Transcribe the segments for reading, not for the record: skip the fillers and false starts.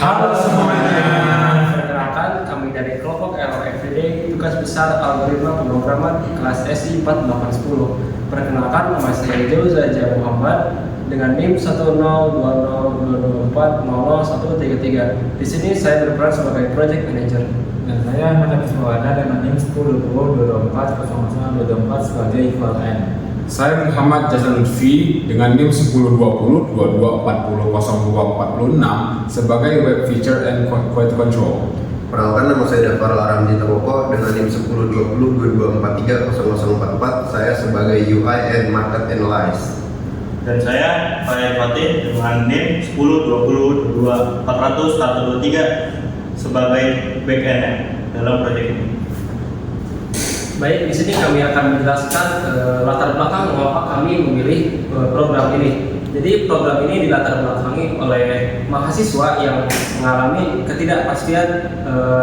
Halo semuanya. Perkenalkan, kami dari kelompok Error Everyday, tugas besar algoritma pemrograman kelas SI 4810. Perkenalkan, nama saya Jauzaja Muhammad dengan NIM 1020224000133. Di sini saya berperan sebagai project manager. Dan saya Ahmad Wismawana dengan NIM 10.224.0024 sebagai equal N. Saya Muhammad Jasan Lutfi dengan NIM 1020-2240-0246 sebagai Web Feature and Quality Control. Perkenalkan, nama saya Dafar Aramdi Tokoko dengan NIM 1020-2243-0044. Saya sebagai UI and Market Analyst. Dan saya Farid Fatih dengan NIM 1020-22400-123 sebagai backend dalam proyek ini. Baik, di sini kami akan menjelaskan latar belakang mengapa kami memilih program ini. Jadi program ini dilatar belakangi oleh mahasiswa yang mengalami ketidakpastian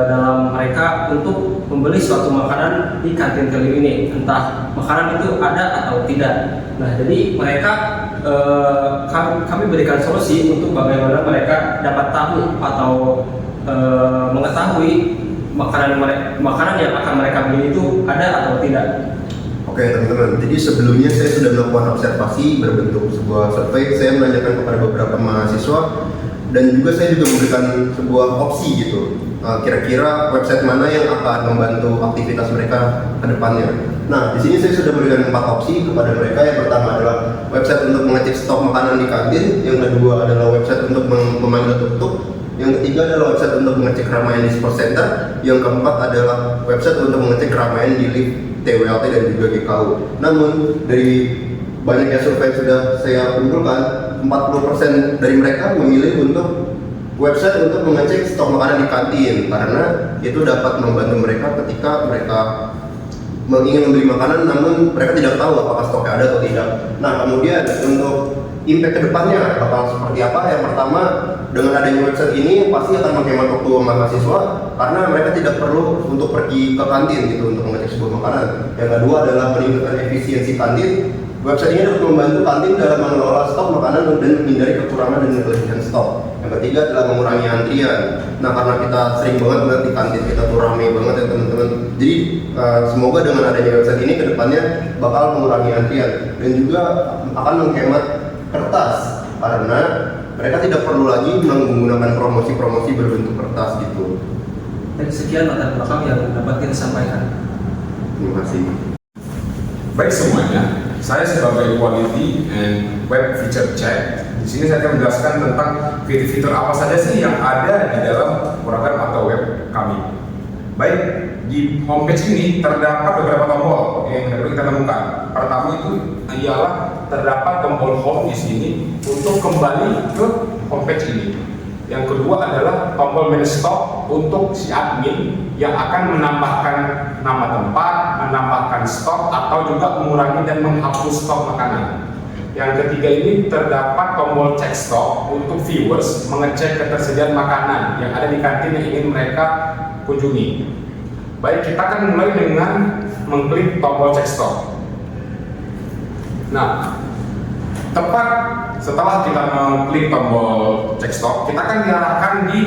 dalam mereka untuk membeli suatu makanan di kantin Telur ini, entah makanan itu ada atau tidak. Nah, jadi mereka kami berikan solusi untuk bagaimana mereka dapat tahu atau mengetahui makanan yang akan mereka beli itu ada atau tidak. Oke teman-teman, jadi sebelumnya saya sudah melakukan observasi berbentuk sebuah survei. Saya menanyakan kepada beberapa mahasiswa dan juga saya juga memberikan sebuah opsi gitu. Kira-kira website mana yang akan membantu aktivitas mereka ke depannya. Nah, di sini saya sudah memberikan 4 opsi kepada mereka. Yang pertama adalah website untuk mengecek stok makanan di kantin. Yang kedua adalah website untuk memanggil tuk-tuk. Yang ketiga adalah website untuk mengecek keramaian di sports center. Yang keempat adalah website untuk mengecek keramaian di lift TWLT dan juga GKU. Namun dari banyaknya survei yang sudah saya kumpulkan, 40% dari mereka memilih untuk website untuk mengecek stok makanan di kantin karena itu dapat membantu mereka ketika mereka ingin membeli makanan namun mereka tidak tahu apakah stoknya ada atau tidak. Nah, kemudian untuk impact kedepannya bakal seperti apa? Yang pertama, dengan adanya website ini pasti akan menghemat waktu mahasiswa karena mereka tidak perlu untuk pergi ke kantin gitu untuk mengecek sebuah makanan. Yang kedua adalah meningkatkan efisiensi kantin. Website ini dapat membantu kantin dalam mengelola stok makanan dan menghindari kekurangan dan kelebihan stok. Yang ketiga adalah mengurangi antrian. Nah, karena kita sering banget melihat di kantin kita tuh ramai banget ya teman-teman. Jadi semoga dengan adanya website ini kedepannya bakal mengurangi antrian dan juga akan menghemat kertas karena mereka tidak perlu lagi menggunakan promosi-promosi berbentuk kertas gitu. Dan sekian latar belakang yang dapat kita sampaikan. Terima kasih. Baik semuanya, saya sebagai Quality and Web Feature Check. Di sini saya akan menjelaskan tentang fitur-fitur apa saja sih yang ada di dalam program atau web kami. Baik, di homepage ini terdapat beberapa tombol yang dapat kita temukan. Pertama itu ialah terdapat tombol home di sini untuk kembali ke homepage ini. Yang kedua adalah tombol manage stock untuk si admin yang akan menambahkan nama tempat, menambahkan stok atau juga mengurangi dan menghapus stok makanan. Yang ketiga ini terdapat tombol cek stok untuk viewers mengecek ketersediaan makanan yang ada di kantin yang ingin mereka kunjungi. Baik, kita akan mulai dengan mengklik tombol cek stok. Nah, tepat setelah kita mengklik tombol cek stok, kita akan diarahkan di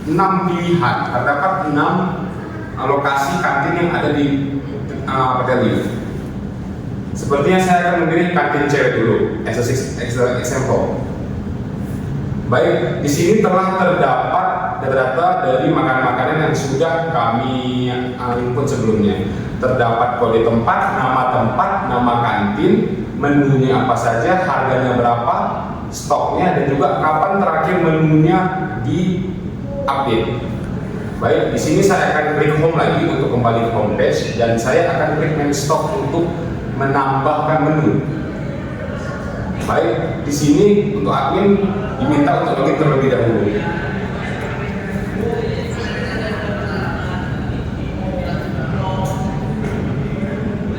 6 pilihan. Terdapat 6 lokasi kantin yang ada di Telur. Sepertinya saya akan memilih kantin cewek dulu, as a example. Baik, di sini telah terdapat data-data dari makanan-makanan yang sudah kami input sebelumnya. Terdapat kode tempat, nama kantin, menunya apa saja, harganya berapa, stoknya, dan juga kapan terakhir menunya di update. Baik, di sini saya akan klik home lagi untuk kembali ke homepage dan saya akan klik manage stock untuk menambahkan menu. Baik, di sini untuk admin diminta untuk login terlebih dahulu.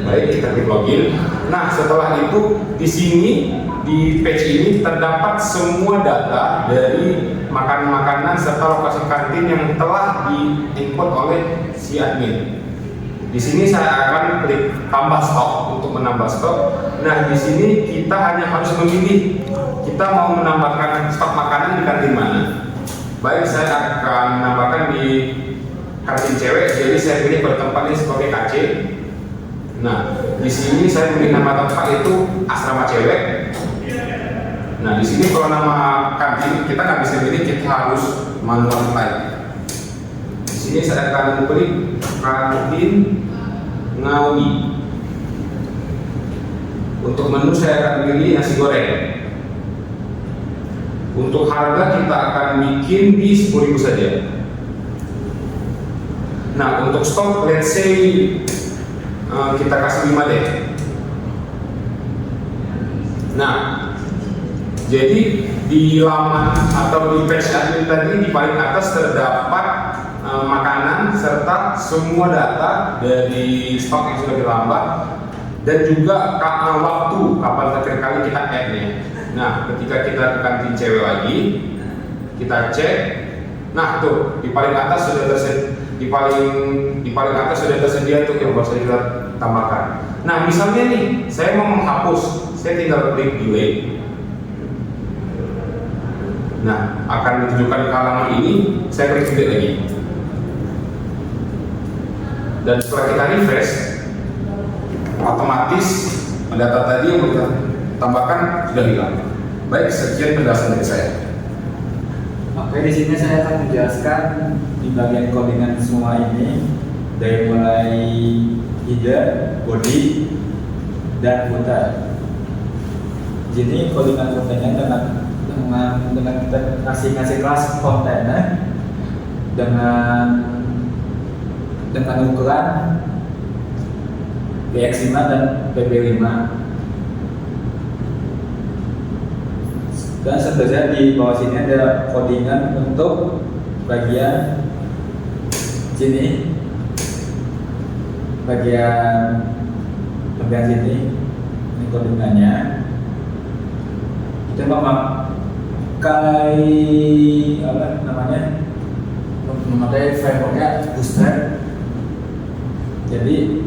Baik, kita klik login. Nah, setelah itu di sini di page ini terdapat semua data dari makanan-makanan serta lokasi kantin yang telah di-input oleh si admin. Di sini saya akan klik tambah stok untuk menambah stok. Nah, di sini kita hanya harus memilih kita mau menambahkan stok makanan di kantin mana. Baik, saya akan menambahkan di kantin cewek, jadi saya pilih pada tempatnya sebagai KC. Nah, di sini saya pilih nama tempat itu asrama cewek. Nah, di sini kalau nama kantin kita nggak bisa pilih, kita harus manual type. Di sini saya akan pilih kantin Ngawi. Untuk menu saya akan pilih nasi goreng. Untuk harga kita akan bikin di 10.000 saja. Nah, untuk stok let's say kita kasih 5 deh. Nah, jadi di laman atau di page admin tadi di paling atas terdapat makanan serta semua data dari stok yang sudah ditambah dan juga waktu kapan terakhir kali kita add-nya. Nah, ketika kita ke kantin cewek lagi, kita cek. Nah, tuh di paling atas sudah tersedia, di paling atas sudah tersedia tuh yang bisa kita tambahkan. Nah, misalnya nih, saya mau menghapus, saya tinggal klik delete. Nah, akan ditunjukkan ke halaman ini, saya klik delete lagi. Dan setelah kita refresh, otomatis data tadi yang kita tambahkan sudah hilang. Baik, sekian penjelasan dari saya. Oke, di sini saya akan menjelaskan di bagian codingan semua ini dari mulai header, body, dan footer. Jadi codingan kontennya dengan kita ngasih kelas kontennya dengan ukuran PX5 dan PB5. Dan sebenarnya di bawah sini ada codingan untuk bagian sini, bagian sini, ini codingannya. Kita memakai memakai frameworknya Bootstrap. Jadi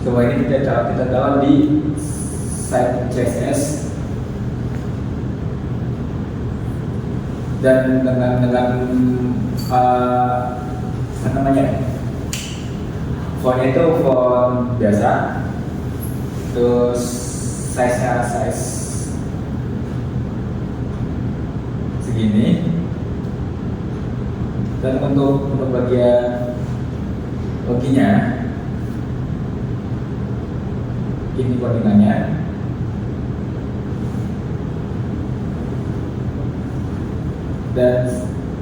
coba ini kita taruh di site CSS. Dan dengan fontnya itu font biasa, terus size segini, dan untuk bagian loginya ini codingannya. Dan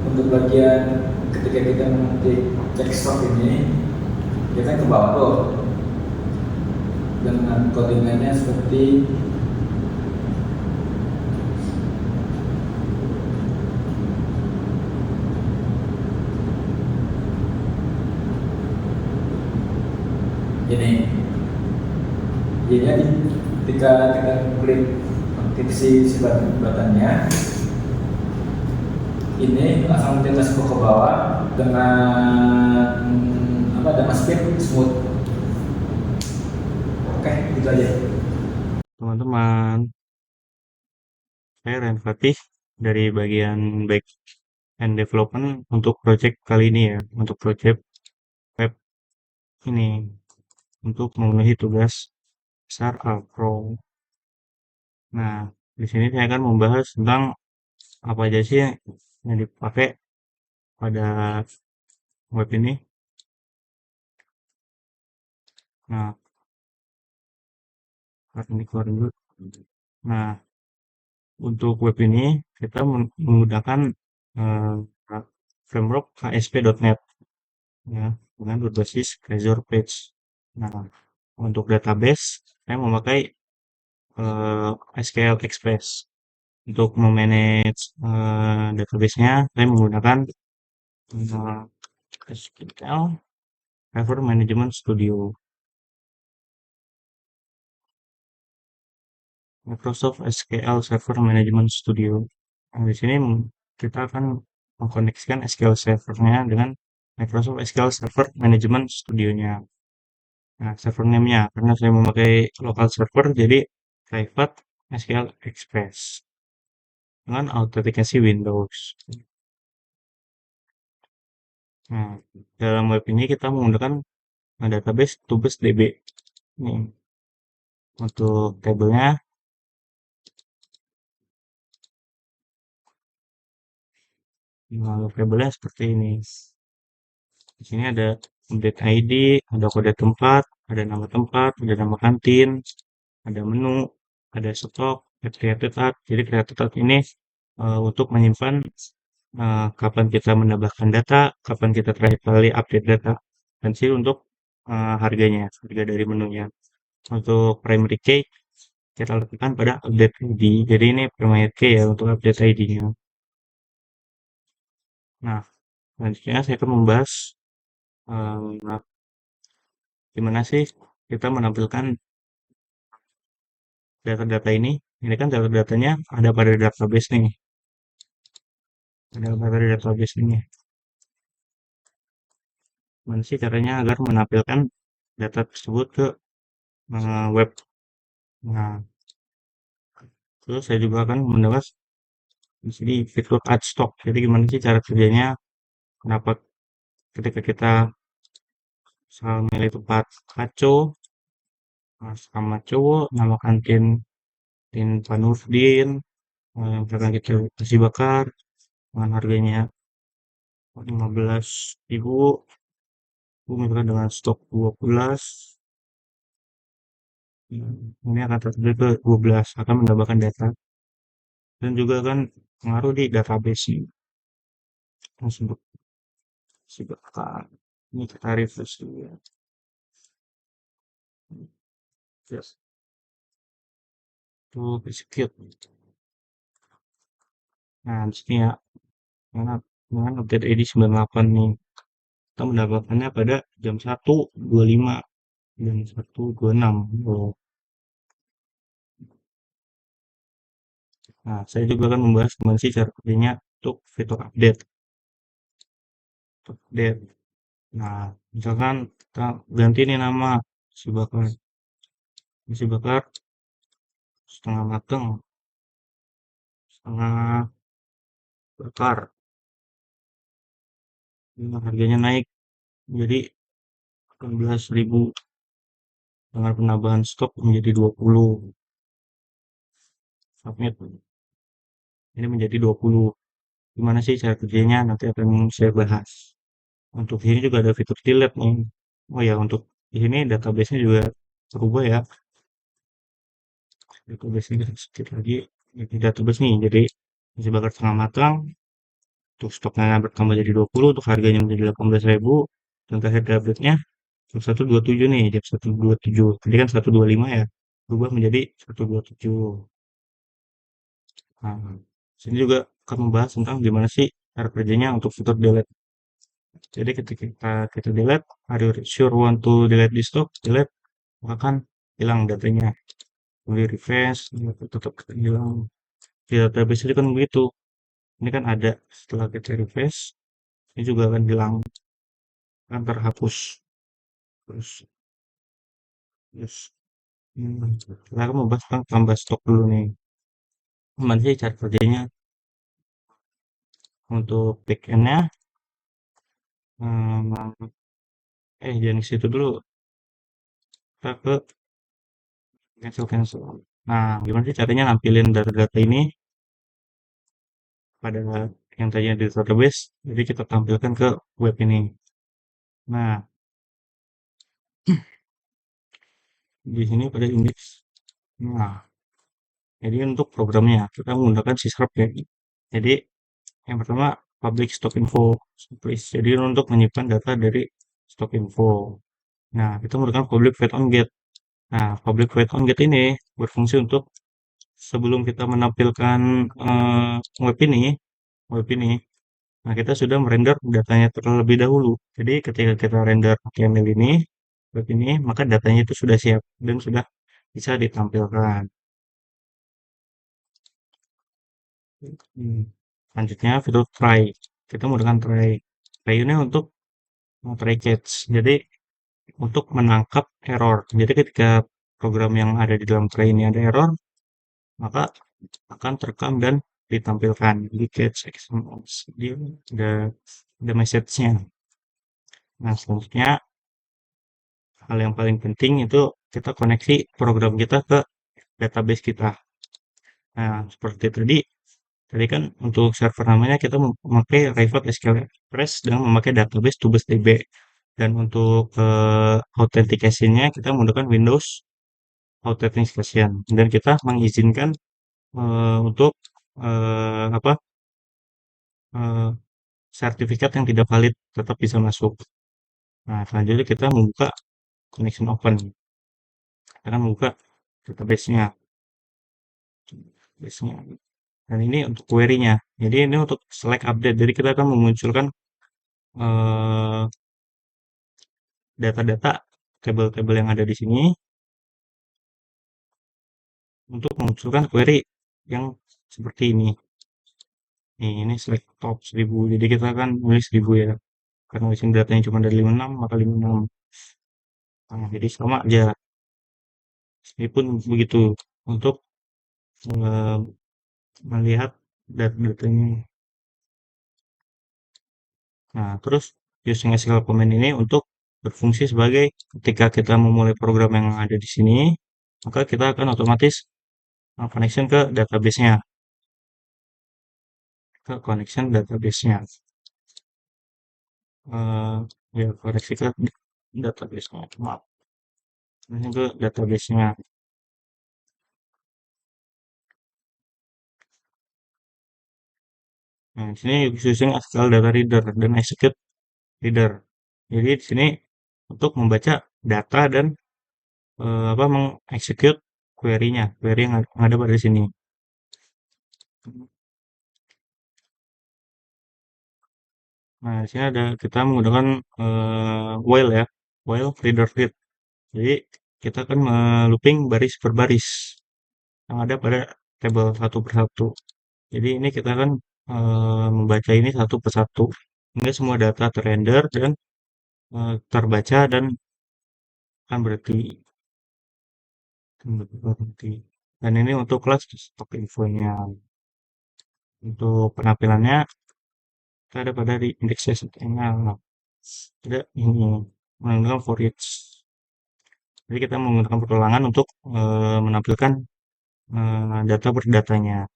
untuk bagian ketika kita mengetik cek stok ini, kita ke bawah tuh dengan codingannya seperti ini. Jadi ketika kita klik si buttonnya, ini langsung kita scroll ke bawah dengan speed smooth. Oke, gitu aja. Teman-teman, saya Ren Fatih dari bagian back and development untuk project kali ini ya, untuk project web ini untuk memenuhi tugas Startup Pro. Nah, di sini saya akan membahas tentang apa aja sih yang dipakai pada web ini. Nah, ini keluar dulu. Nah, untuk web ini kita menggunakan framework ASP.NET ya, dengan berbasis Razor Page. Nah, untuk database saya memakai SQL Express. Untuk memanage database-nya saya menggunakan SQL Server Management Studio. Microsoft SQL Server Management Studio. Nah, di sini kita akan mengkoneksikan SQL Server-nya dengan Microsoft SQL Server Management Studio-nya. Nah, server name-nya karena saya memakai local server jadi private SQL Express. dengan autentikasi Windows. Nah, dalam web ini kita menggunakan database Tubes DB. Nih, untuk tabelnya, tabelnya seperti ini. Di sini ada update ID, ada kode tempat, ada nama kantin, ada menu, ada stok, ada created tab. Jadi created tab ini untuk menyimpan kapan kita menambahkan data, kapan kita terakhir kali update data, dan sih untuk harganya, harga dari menunya. Untuk primary key kita lakukan pada update ID. Jadi ini primary key ya untuk update ID-nya. Nah, selanjutnya saya akan membahas eh, gimana sih kita menampilkan data-data ini. Ini kan data-datanya ada pada database nih. Ada pada database ini. Gimana sih caranya agar menampilkan data tersebut ke web. Nah, terus saya juga akan membahas di sini fitur add stock. Jadi gimana sih cara kerjanya? Kenapa ketika kita milih tempat kaco sama cowok, nama kantin Tin Panurdin, misalkan kita nasi bakar dengan harganya 15.000, misalkan dengan stok 12, ini akan terjadi ke 12, akan menambahkan data dan juga akan pengaruh di database ini. Tersebut bakar. Ini kita refresh dulu ya. Yes. Tuh execute. Nah, di sini ya, dengan update ID 98 nih. Kita mendapatkannya pada jam 1.25 dan 1.26. Oh. Nah, saya juga akan membahas gimana sih cara kerjanya untuk fitur update. Update. Nah, misalkan kita ganti nih nama si bakar. Si bakar setengah mateng, setengah bakar. Ini harganya naik jadi 18.000 dengan penambahan stok menjadi 20. Submit. Ini menjadi 20. Gimana sih cara kerjanya? Nanti akan saya bahas. Untuk sini juga ada fitur delete nih. Oh ya, untuk di sini database-nya juga berubah ya. Database-nya sedikit lagi. Ini database nih, jadi masih bakar setengah matang. Untuk stoknya bertambah jadi 20, untuk harganya menjadi 18.000. Dan terakhir update-nya jam 1.27 nih, jam 1.27. Tadi kan 1.25 ya. Berubah menjadi 1.27. Nah, sini juga akan membahas tentang gimana sih cara kerjanya untuk fitur delete. Jadi ketika kita delete, are you sure want to delete this stock? Delete, maka kan hilang datanya. Kemudian refresh, tetap hilang. Di database ini kan begitu. Ini kan ada setelah kita refresh, ini juga akan hilang, akan terhapus. Terus, kita akan membahas tentang tambah stok dulu nih. Gimana sih cara kerjanya? Untuk backend-nya, jangan ke situ dulu. Kita ke cancel. Nah, gimana sih caranya nampilin data-data ini pada yang tadinya di database, jadi kita tampilkan ke web ini. Nah, di sini pada index. Nah, jadi untuk programnya kita menggunakan sysrap ya. Jadi yang pertama public stock info, please. Jadi untuk menyimpan data dari stock info. Nah, kita menggunakan public void on get. Nah, public void on get ini berfungsi untuk sebelum kita menampilkan web ini, nah kita sudah merender datanya terlebih dahulu. Jadi ketika kita render HTML ini, web ini, maka datanya itu sudah siap dan sudah bisa ditampilkan. Selanjutnya fitur try. Kita menggunakan try. Try ini untuk try catch. Jadi untuk menangkap error. Jadi ketika program yang ada di dalam try ini ada error, maka akan terekam dan ditampilkan. Jadi catch XML dia ada message-nya. Nah, selanjutnya hal yang paling penting itu kita koneksi program kita ke database kita. Nah, seperti tadi, tadi kan untuk server namanya kita memakai Private SQL Express dan memakai database DB. Dan untuk authentication-nya kita menggunakan Windows Authentication dan kita mengizinkan untuk apa eh, sertifikat yang tidak valid tetap bisa masuk. Nah, selanjutnya kita membuka connection open. Kita akan membuka database-nya. Database-nya. Dan ini untuk query-nya. Jadi ini untuk select update. Jadi kita akan memunculkan eh, data-data tabel-tabel yang ada di sini untuk memunculkan query yang seperti ini. Nih, ini select top 1000. Jadi kita akan nulis 1000 ya. Karena di sini datanya cuma dari 56, maka 56. Nah, jadi sama aja. Ini pun begitu untuk eh, melihat data-datanya. Nah, terus using SQL command ini untuk berfungsi sebagai ketika kita memulai program yang ada di sini, maka kita akan otomatis connection ke database-nya, ke connection database-nya. Eh, ya koneksi ke database-nya, maaf, ini ke database-nya. Nah, di sini using SQL data reader dan execute reader. Jadi di sini untuk membaca data dan apa mengexecute query-nya, query yang ada pada sini. Nah, di sini ada kita menggunakan while ya, while reader read. Jadi kita akan looping baris per baris yang ada pada tabel satu persatu. Jadi ini kita akan membaca ini satu persatu hingga semua data terrender dan terbaca dan akan berhenti. Dan ini untuk kelas stok infonya. Untuk penampilannya kita ada pada di index.html. Ada ini menggunakan for each. Jadi kita menggunakan petualangan untuk menampilkan data berdatanya.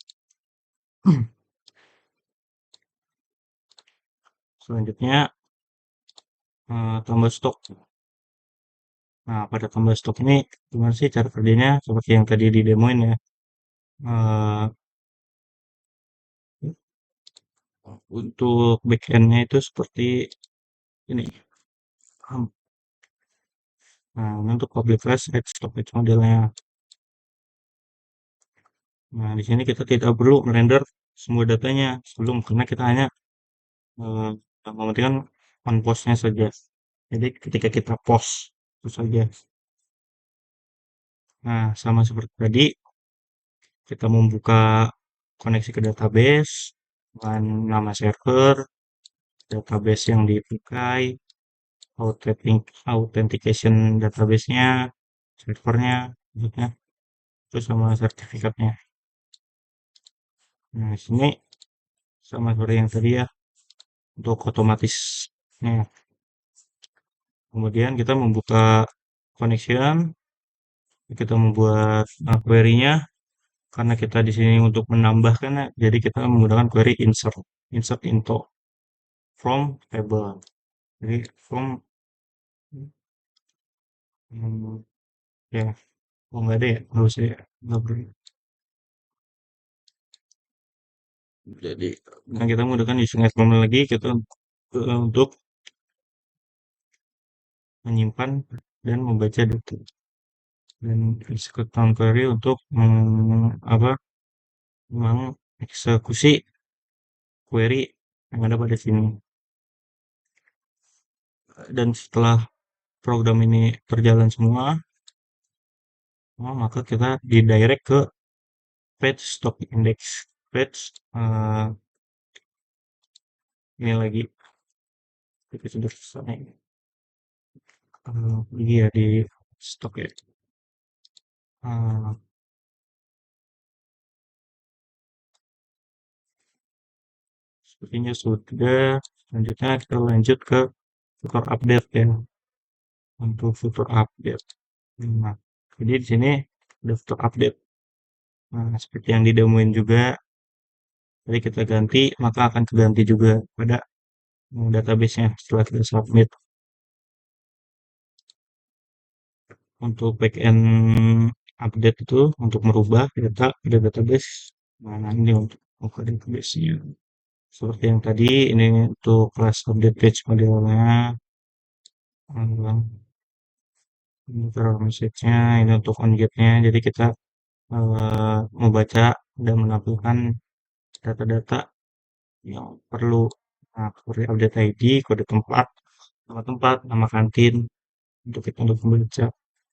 Selanjutnya tambah stok. Nah, pada tambah stok ini gimana sih cara kerjanya? Seperti yang tadi di demoin ya. Eh, untuk backend-nya itu seperti ini. Nah, ini untuk public flash add storage modelnya. Nah, di sini kita tidak perlu merender semua datanya sebelum karena kita hanya eh, mementingkan on post-nya saja. Jadi ketika kita post itu saja. Nah, sama seperti tadi kita membuka koneksi ke database dengan nama server, database yang dipakai, authentication database-nya, servernya, maksudnya, terus sama sertifikatnya. Nah, di sini sama seperti yang tadi ya, untuk otomatisnya. Kemudian kita membuka connection, kita membuat query-nya, karena kita di sini untuk menambahkan, jadi kita menggunakan query insert into from table. Jadi from ya, oh nggak ada ya, nggak usah ya, nggak perlu. Jadi, nah kita menggunakan using HTML lagi, kita untuk menyimpan dan membaca data dan execute on query untuk apa mengeksekusi query yang ada pada sini. Dan setelah program ini berjalan semua, maka kita didirect ke page stock index. Page ini lagi kita sudah selesai. Lagi ya di stok ya. Eh, sepertinya sudah. Selanjutnya kita lanjut ke fitur update ya. Untuk fitur update. Nah, jadi di sini ada fitur update. Nah, seperti yang didemuin juga, tadi kita ganti, maka akan keganti juga pada database-nya setelah kita submit. Untuk backend update itu untuk merubah data pada database. Nah, ini untuk database-nya. Seperti yang tadi, ini untuk kelas update page modelnya. Ini error message-nya, ini untuk onget-nya. Jadi kita membaca dan menampilkan data-data yang perlu. Nah, seperti update ID, kode tempat, nama kantin, untuk kita untuk membaca.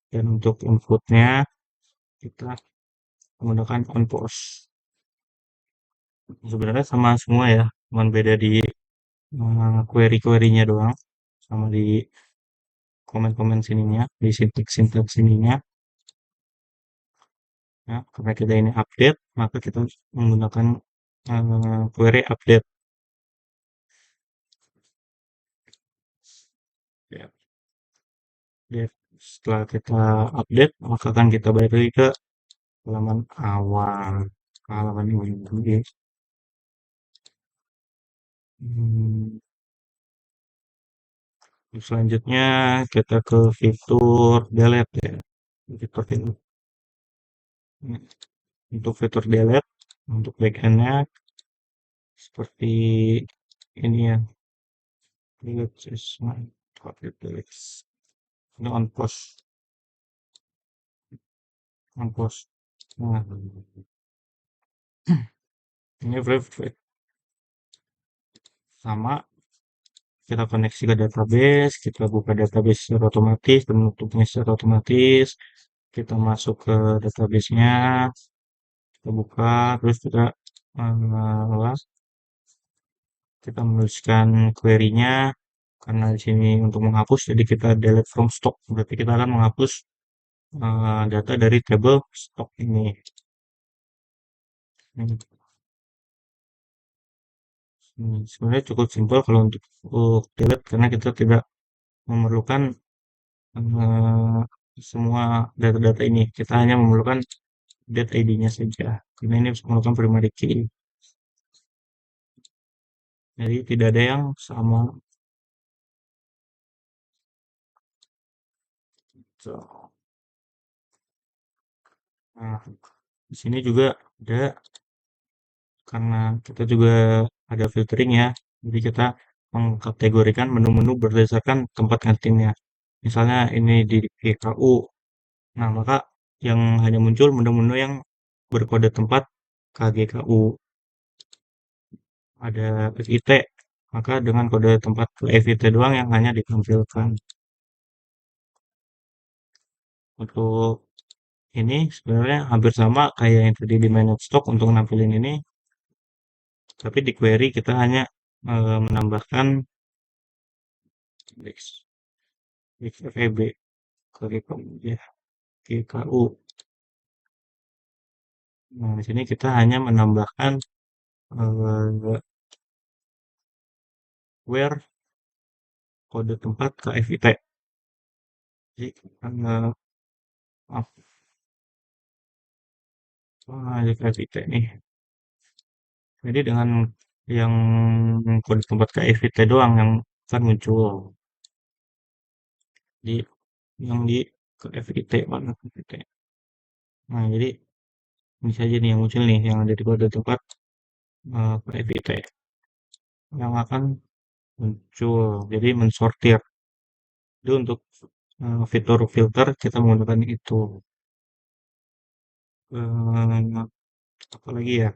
Dan untuk inputnya, kita menggunakan on post. Sebenarnya sama semua ya, cuman beda di query-query-nya doang, sama di komen-komen sininya, di syntax sininya. Ya, karena kita ini update, maka kita menggunakan query update. Ya. Setelah kita update, maka akan kita balik lagi ke halaman awal, ke halaman ini. Selanjutnya kita ke fitur delete ya. Fitur delete. Untuk fitur delete, untuk backend-nya seperti ini ya. Delete session, delete. Ini on post. Nah, ini verify. Sama, kita koneksi ke database, kita buka database secara otomatis, dan menutupnya secara otomatis. Kita masuk ke database-nya, kita buka, terus kita menuliskan query-nya. Karena di sini untuk menghapus, jadi kita delete from stock. Berarti kita akan menghapus data dari table stock ini. Sebenarnya cukup simpel kalau untuk delete, karena kita tidak memerlukan semua data-data ini. Kita hanya memerlukan data ID-nya saja. Karena ini memerlukan primary key. Jadi tidak ada yang sama. Nah, di sini juga ada, karena kita juga ada filtering ya. Jadi kita mengkategorikan menu-menu berdasarkan tempat kantinnya. Misalnya ini di GKU. Nah, maka yang hanya muncul menu-menu yang berkode tempat KGKU. Ada FIT, maka dengan kode tempat FIT doang yang hanya ditampilkan. Untuk ini sebenarnya hampir sama kayak yang tadi di manage stock untuk nampilin ini, tapi di query kita hanya menambahkan XFEB ke GKU. Nah, di sini kita hanya menambahkan where kode tempat ke FIT. Jadi FIT nih. Jadi dengan yang kode tempat ke FIT doang yang akan muncul. Yang di ke FIT mana FIT. Nah, jadi ini saja nih yang muncul nih, yang ada di kode tempat ke FIT yang akan muncul. Jadi mensortir. Itu untuk fitur filter kita menggunakan itu. Apa lagi ya?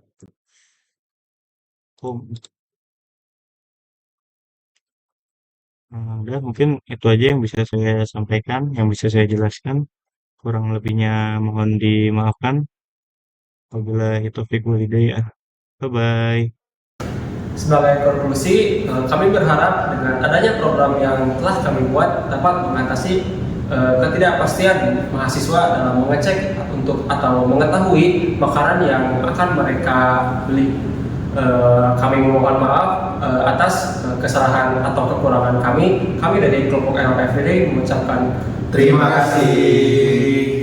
Udah, mungkin itu aja yang bisa saya sampaikan, yang bisa saya jelaskan. Kurang lebihnya mohon dimaafkan. Apabila itu walhidayah. Bye-bye. Sebagai konklusi, kami berharap dengan adanya program yang telah kami buat dapat mengatasi ketidakpastian mahasiswa dalam mengecek atau mengetahui makanan yang akan mereka beli. Kami memohon maaf atas kesalahan atau kekurangan kami. Kami dari kelompok NLP Everyday mengucapkan Terima kasih.